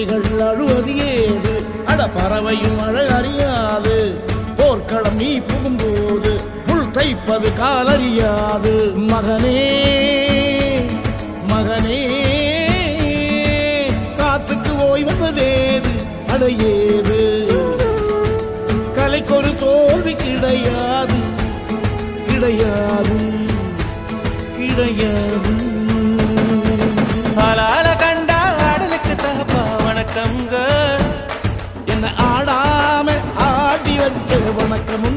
கிளிகள் அழுவது ஏது அட பறவையும் மழை அறியாது போர்க்களம் நீ புகும்போது புல் தைப்பது காலறியாது மகனே மகனே காத்துக்கு ஓய்வதேது அடையேது கலைக்கொரு தோல்வி கிடையாது கிடையாது கிடையாது ஆளால கண்டா ஆடலுக்கு தகப்பா வணக்கம்ங்க என்ன ஆடாம ஆடி வச்ச வணக்கம்